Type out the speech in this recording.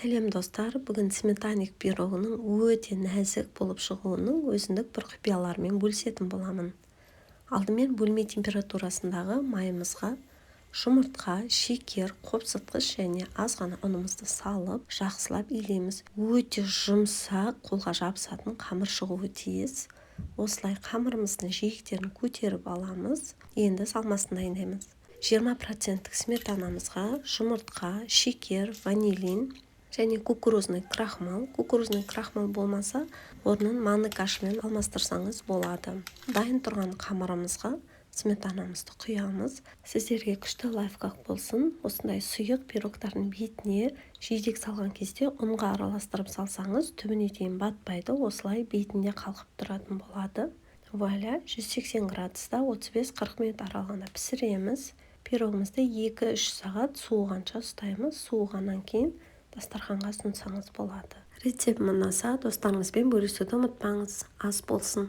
Сәлем достар, бүгін сметаник пирогының өте нәзік болып шығуының өзіндік бір құпияларымен бөлісетін боламын. Алдымен бөлме температурасындағы майымызға жұмыртқа, шекер, қопсытқыш және аз ғана ұнымызды салып, жақсылап илейміз. Өте жұмсақ, қолға жабысатын қамыр шығуы тиіс. Осылай қамырымыздың жиектерін көтеріп аламыз. Енді салмасын дайындаймыз. 20% сметанамызға жұмыртқа, шекер, ванилин және кукурузный крахмал. Кукурузный крахмал болмаса, орнын манны кашымен алмастырсаңыз болады. Дайын тұрған қамырымызға сметанамызды құямыз. Сіздерге күшті лайфхак болсын. Осындай сұйық пирогтардың бетіне жидек салған кезде ұнға араластырып салсаңыз, түбіне дейін батпайды, осылай бетінде қалқып тұратын болады. Вуаля, 180 градуста 35-40 минут аралығында пісіреміз. Пирогымызды 2-3 сағат суығанша ұстаймыз. Суығаннан кейін дастарханға ұсынсаңыз болады. Рецепт ұнаса, достарыңызбен бөлісуді ұмытпаңыз. Ас болсын.